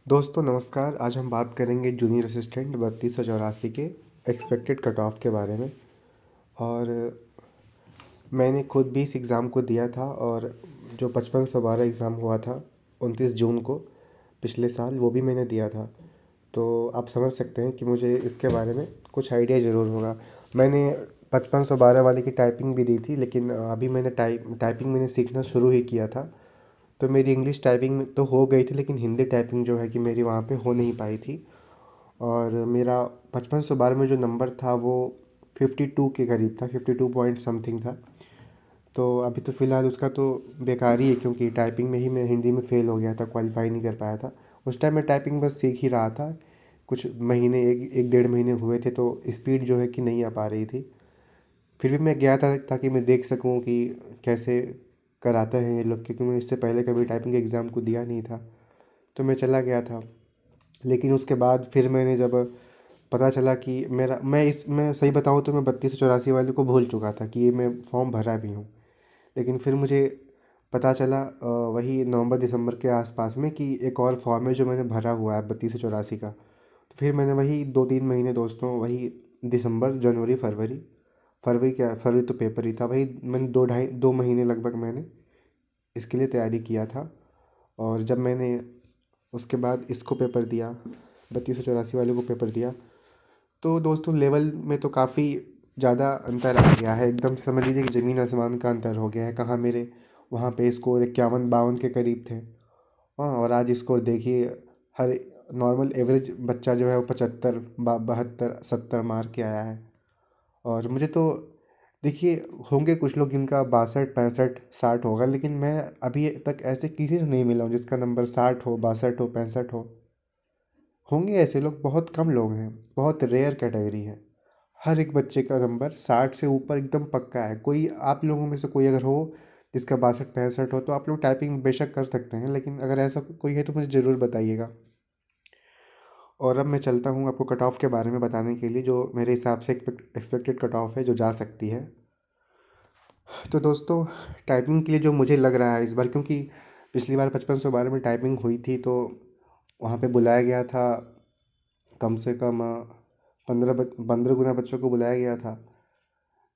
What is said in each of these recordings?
दोस्तों नमस्कार। आज हम बात करेंगे जूनियर असिस्टेंट 3284 के एक्सपेक्टेड कट ऑफ के बारे में। और मैंने खुद भी इस एग्ज़ाम को दिया था, और जो 5512 एग्ज़ाम हुआ था 29 जून को पिछले साल, वो भी मैंने दिया था। तो आप समझ सकते हैं कि मुझे इसके बारे में कुछ आइडिया ज़रूर होगा। मैंने 5512 वाले की टाइपिंग भी दी थी, लेकिन अभी मैंने टाइपिंग मैंने सीखना शुरू ही किया था। तो मेरी इंग्लिश टाइपिंग तो हो गई थी, लेकिन हिंदी टाइपिंग जो है कि मेरी वहाँ पे हो नहीं पाई थी। और मेरा 5512 में जो नंबर था वो 52 के करीब था, 52 पॉइंट समथिंग था। तो अभी तो फ़िलहाल उसका तो बेकार ही है, क्योंकि टाइपिंग में ही मैं हिंदी में फ़ेल हो गया था, क्वालिफाई नहीं कर पाया था। उस टाइम मैं टाइपिंग बस सीख ही रहा था। कुछ महीने, एक डेढ़ महीने हुए थे, तो स्पीड जो है कि नहीं आ पा रही थी। फिर भी मैं गया था ताकि मैं देख सकूं कि कैसे कराते हैं ये लोग, क्योंकि मैं इससे पहले कभी टाइपिंग के एग्ज़ाम को दिया नहीं था। तो मैं चला गया था। लेकिन उसके बाद फिर मैंने जब पता चला कि मैं सही बताऊँ तो मैं 3284 वाले को भूल चुका था कि ये मैं फॉर्म भरा भी हूँ। लेकिन फिर मुझे पता चला वही नवंबर दिसंबर के आसपास में कि एक और फॉर्म है जो मैंने भरा हुआ है 3284 का। तो फिर मैंने वही 2-3 महीने दोस्तों, वही दिसंबर, जनवरी, फरवरी, फरवरी क्या, फरवरी तो पेपर ही था, वही मैंने 2 महीने लगभग मैंने इसके लिए तैयारी किया था। और जब मैंने उसके बाद इसको पेपर दिया, 3284 वाले को पेपर दिया, तो दोस्तों लेवल में तो काफ़ी ज़्यादा अंतर आ गया है। एकदम से समझ लीजिए कि ज़मीन आसमान का अंतर हो गया है। कहाँ मेरे वहाँ पे स्कोर 51-52 के करीब थे, हाँ, और आज स्कोर देखिए, हर नॉर्मल एवरेज बच्चा जो है वो 75, 72, 70 मार के आया है। और मुझे तो देखिए, होंगे कुछ लोग जिनका 62, 65, 60 होगा, लेकिन मैं अभी तक ऐसे किसी से नहीं मिला हूँ जिसका नंबर 60 हो, 62 हो, 65 हो। होंगे ऐसे लोग, बहुत कम लोग हैं, बहुत रेयर कैटेगरी है। हर एक बच्चे का नंबर 60 से ऊपर एकदम पक्का है। कोई आप लोगों में से कोई अगर हो जिसका 62, 65 हो, तो आप लोग टाइपिंग बेशक कर सकते हैं, लेकिन अगर ऐसा कोई है तो मुझे ज़रूर बताइएगा। और अब मैं चलता हूँ आपको कट ऑफ के बारे में बताने के लिए, जो मेरे हिसाब से एक्सपेक्टेड कट ऑफ है जो जा सकती है। तो दोस्तों, टाइपिंग के लिए जो मुझे लग रहा है इस बार, क्योंकि पिछली बार 5512 में टाइपिंग हुई थी, तो वहाँ पे बुलाया गया था कम से कम 15 गुना बच्चों को बुलाया गया था।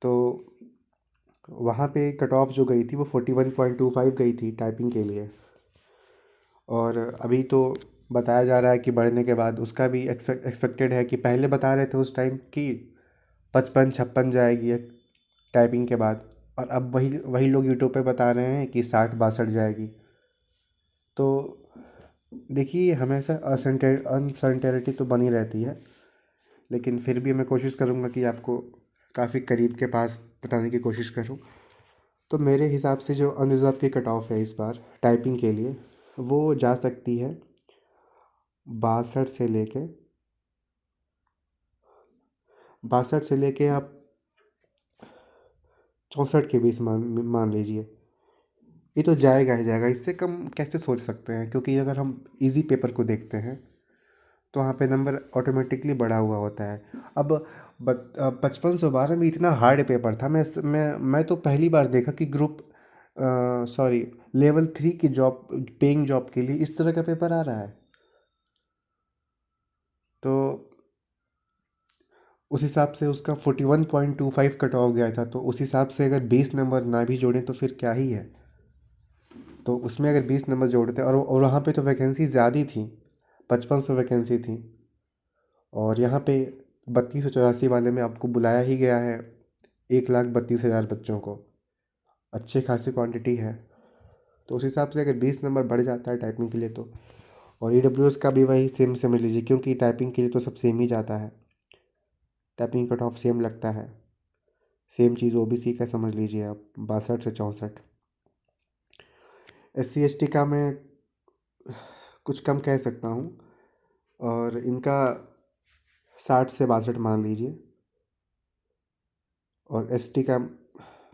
तो वहाँ पे कट ऑफ जो गई थी वो 41.25 गई थी टाइपिंग के लिए। और अभी तो बताया जा रहा है कि बढ़ने के बाद उसका भी एक्सपेक्टेड है, कि पहले बता रहे थे उस टाइम कि 55-56 जाएगी टाइपिंग के बाद, और अब वही वही लोग यूट्यूब पे बता रहे हैं कि 60-62 जाएगी। तो देखिए, हमेशा अनसर्टेनिटी तो बनी रहती है, लेकिन फिर भी मैं कोशिश करूँगा कि आपको काफ़ी करीब के पास बताने की कोशिश करूँ। तो मेरे हिसाब से जो अनरिज़र्व की कट ऑफ है इस बार टाइपिंग के लिए, वो जा सकती है 62 से लेके आप 64 के बीच मान मान लीजिए। ये तो जाएगा ही जाएगा, इससे कम कैसे सोच सकते हैं, क्योंकि अगर हम इजी पेपर को देखते हैं तो वहाँ पे नंबर ऑटोमेटिकली बढ़ा हुआ होता है। अब 5512 में इतना हार्ड पेपर था, मैं तो पहली बार देखा कि ग्रुप, सॉरी, लेवल 3 की जॉब, पेइंग जॉब के लिए इस तरह का पेपर आ रहा है। तो उस हिसाब से उसका 41.25 कट ऑफ गया था, तो उस हिसाब से अगर 20 नंबर ना भी जोड़ें तो फिर क्या ही है। तो उसमें अगर 20 नंबर जोड़ते, और वहाँ पे तो वैकेंसी ज़्यादा थी, 5500 वैकेंसी थी। और यहाँ पे 3284 वाले में आपको बुलाया ही गया है 1,32,000 बच्चों को। अच्छे खासी क्वांटिटी है। तो उस हिसाब से अगर 20 नंबर बढ़ जाता है टाइपिंग के लिए तो, और EWS का भी वही सेम समझ लीजिए, क्योंकि टाइपिंग के लिए तो सब सेम ही जाता है। टाइपिंग कट ऑफ सेम लगता है। सेम चीज़ OBC का समझ लीजिए आप, 62 से 64। SC ST का मैं कुछ कम कह सकता हूँ, और इनका 60 से 62 मान लीजिए, और ST का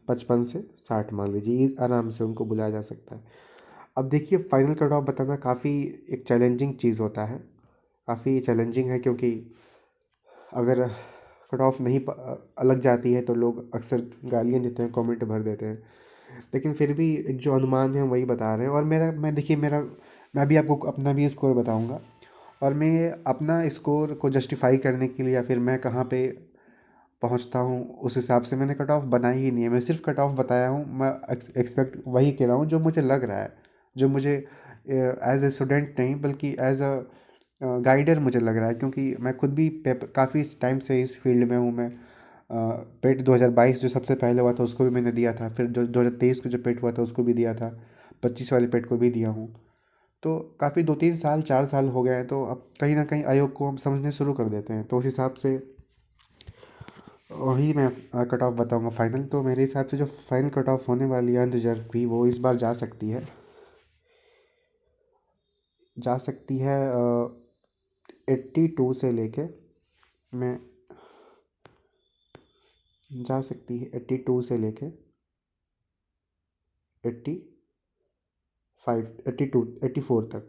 55 से 60 मान लीजिए। ये आराम से उनको बुलाया जा सकता है। अब देखिए, फाइनल कट ऑफ बताना काफ़ी एक चैलेंजिंग चीज़ होता है, काफ़ी चैलेंजिंग है, क्योंकि अगर कट ऑफ नहीं अलग जाती है तो लोग अक्सर गालियाँ देते हैं, कमेंट भर देते हैं। लेकिन फिर भी एक जो अनुमान है वही बता रहे हैं। और मेरा मैं देखिए मेरा मैं भी आपको अपना भी स्कोर बताऊंगा। और मैं अपना स्कोर को जस्टिफाई करने के लिए या फिर मैं कहाँ पे पहुँचता हूँ उस हिसाब से मैंने कट ऑफ बनाई ही नहीं है। मैं सिर्फ कट ऑफ बताया हूँ, मैं एक्सपेक्ट वही कह रहा हूँ जो मुझे लग रहा है, जो मुझे एज ए स्टूडेंट नहीं बल्कि एज अ गाइडर मुझे लग रहा है, क्योंकि मैं खुद भी पेपर काफ़ी टाइम से इस फील्ड में हूँ। मैं पेट 2022 जो सबसे पहले हुआ था उसको भी मैंने दिया था, फिर जो 2023 को जो पेट हुआ था उसको भी दिया था, 25 वाले पेट को भी दिया हूँ। तो काफ़ी 2-3 साल 4 साल हो गए हैं, तो अब कहीं ना कहीं आयोग को हम समझने शुरू कर देते हैं, तो उस हिसाब से वही मैं कट ऑफ बताऊंगा फाइनल। तो मेरे हिसाब से जो फाइनल कट ऑफ होने वाली है अनरिजर्व भी, वो इस बार जा सकती है 82 से लेके मैं जा सकती है 82 से लेके 85 84 तक।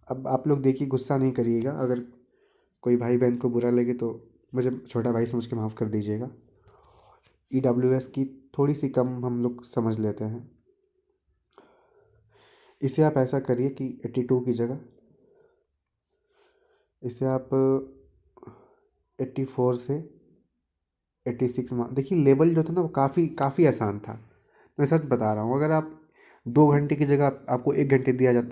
अब आप लोग देखिए, गुस्सा नहीं करिएगा, अगर कोई भाई बहन को बुरा लगे तो मुझे छोटा भाई समझ के माफ़ कर दीजिएगा। EWS की थोड़ी सी कम हम लोग समझ लेते हैं। इसे आप ऐसा करिए कि 82 की जगह इसे आप 84 से 86 देखिए, लेवल जो था ना वो काफ़ी काफ़ी आसान था। मैं सच बता रहा हूँ, अगर आप 2 घंटे की जगह आपको 1 घंटे दिया जाए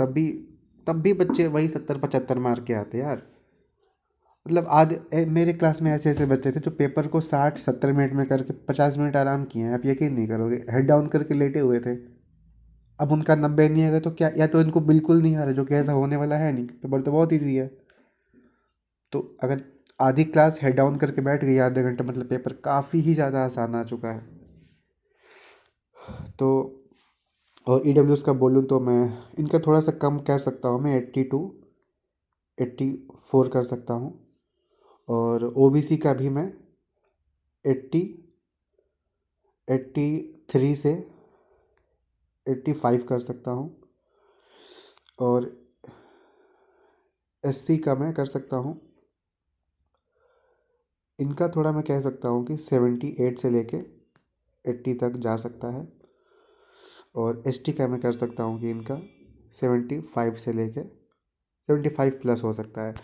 तब भी बच्चे वही 70-75 मार के आते यार। मतलब मेरे क्लास में ऐसे ऐसे बच्चे थे जो पेपर को 60-70 मिनट में करके 50 मिनट आराम किए हैं। आप यकीन नहीं करोगे, हेड डाउन करके लेटे हुए थे। अब उनका 90 नहीं आएगा तो क्या, या तो इनको बिल्कुल नहीं आ रहा, जो कि ऐसा होने वाला है नहीं, पेपर तो बहुत ईजी है। तो अगर आधी क्लास हेड डाउन करके बैठ गई आधे घंटे, मतलब पेपर काफ़ी ही ज़्यादा आसान आ चुका है। तो और EWS का बोलूँ तो मैं इनका थोड़ा सा कम कर सकता हूँ, मैं 84 कर सकता हूँ। और OBC का भी मैं 80 83 से 85 कर सकता हूँ। और SC का मैं कर सकता हूँ, इनका थोड़ा मैं कह सकता हूँ कि 78 से लेके 80 तक जा सकता है। और ST का मैं कर सकता हूँ कि इनका 75 से लेके 75 प्लस हो सकता है।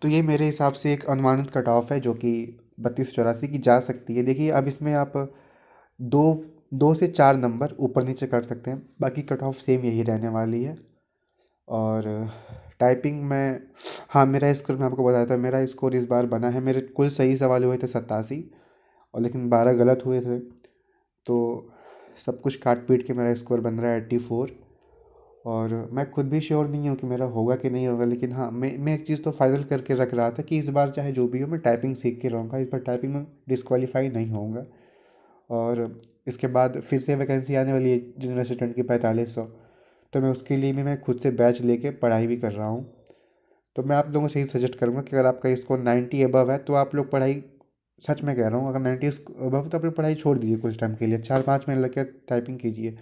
तो ये मेरे हिसाब से एक अनुमानित कट ऑफ है जो कि 32-84 की जा सकती है। देखिए, अब इसमें आप दो 2 से 4 नंबर ऊपर नीचे कर सकते हैं, बाकी कट ऑफ सेम यही रहने वाली है। और टाइपिंग में, हाँ, मेरा स्कोर मैं आपको बताया था, मेरा स्कोर इस बार बना है, मेरे कुल सही सवाल हुए थे 87, और लेकिन 12 गलत हुए थे। तो सब कुछ काट पीट के मेरा स्कोर बन रहा है 84। और मैं खुद भी श्योर नहीं हूँ कि मेरा होगा कि नहीं होगा, लेकिन हाँ, मैं एक चीज़ तो फाइनल करके रख रहा था कि इस बार चाहे जो भी हो मैं टाइपिंग सीख के रहूँगा, इस बार टाइपिंग में डिस्क्वालीफाई नहीं होऊंगा। और इसके बाद फिर से वैकेंसी आने वाली है जूनियर असिस्टेंट की 4500, तो मैं उसके लिए भी मैं खुद से बैच लेके पढ़ाई भी कर रहा हूँ। तो मैं आप लोगों से यही सजेस्ट करूँगा कि अगर आपका स्कोर 90 अबव है तो आप लोग पढ़ाई, सच में कह रहा हूँ, अगर 90 अबव तो आप लोग पढ़ाई छोड़ दीजिए कुछ टाइम के लिए, 4-5 महीने लग के टाइपिंग कीजिए।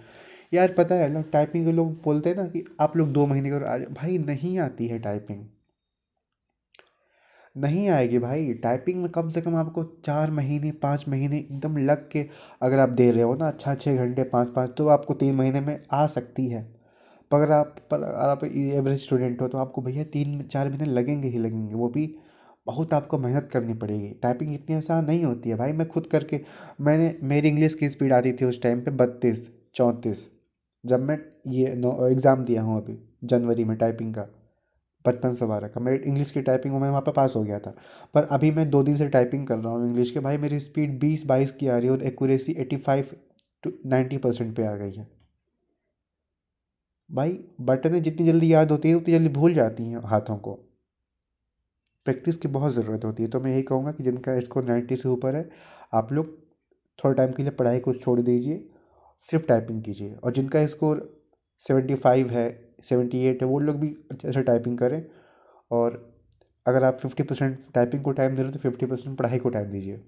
यार पता है लोग टाइपिंग के लोग बोलते हैं ना कि आप लोग 2 महीने करो, आज भाई नहीं आती है टाइपिंग, नहीं आएगी भाई। टाइपिंग में कम से कम आपको 4 महीने 5 महीने एकदम लग के, अगर आप दे रहे हो ना 6-6 घंटे 5-5, तो आपको 3 महीने में आ सकती है। पर आप एवरेज स्टूडेंट हो तो आपको भैया 3-4 महीने लगेंगे ही लगेंगे, वो भी बहुत आपको मेहनत करनी पड़ेगी। टाइपिंग इतनी आसान नहीं होती है भाई, मैं खुद करके, मेरी इंग्लिश की स्पीड आती थी उस टाइम पे 32-34, जब मैं ये एग्ज़ाम दिया हूँ अभी जनवरी में टाइपिंग का, 5512 का मेरे इंग्लिश की टाइपिंग में मैं वहाँ पे पास हो गया था। पर अभी मैं 2 दिन से टाइपिंग कर रहा हूँ इंग्लिश के, भाई मेरी स्पीड 20-22 की आ रही है और एक्यूरेसी 85-90% पे आ गई है। भाई बटनें जितनी जल्दी याद होती हैं उतनी जल्दी भूल जाती हैं हाथों को, प्रैक्टिस की बहुत ज़रूरत होती है। तो मैं यही कहूँगा कि जिनका स्कोर 90 से ऊपर है, आप लोग थोड़ा टाइम के लिए पढ़ाई को छोड़ दीजिए, सिर्फ टाइपिंग कीजिए। और जिनका स्कोर 75 है, 78 है, वो लोग भी अच्छे से टाइपिंग करें। और अगर आप 50% टाइपिंग को टाइम दे रहे हो तो 50% पढ़ाई को टाइम दीजिए।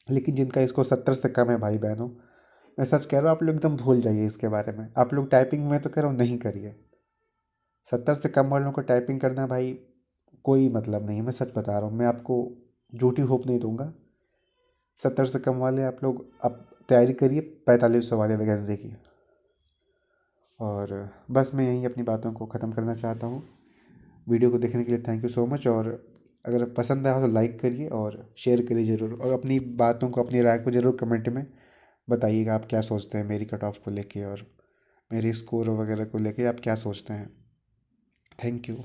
लेकिन जिनका स्कोर 70 से कम है भाई बहनों, मैं सच कह रहा हूँ, आप लोग एकदम भूल जाइए इसके बारे में। आप लोग टाइपिंग में तो कह रहा हूँ नहीं करिए, 70 से कम वालों को टाइपिंग करना भाई कोई मतलब नहीं है, मैं सच बता रहा हूँ, मैं आपको झूठी होप नहीं दूंगा। 70 से कम वाले आप लोग अब तैयारी करिए 4500 वाले वैकेंसी की। और बस मैं यहीं अपनी बातों को ख़त्म करना चाहता हूँ। वीडियो को देखने के लिए थैंक यू सो मच। और अगर पसंद आया हो तो लाइक करिए और शेयर करिए ज़रूर, और अपनी बातों को, अपनी राय को ज़रूर कमेंट में बताइएगा। आप क्या सोचते हैं मेरी कट ऑफ को लेके और मेरे स्कोर वगैरह को लेके आप क्या सोचते हैं। Thank you.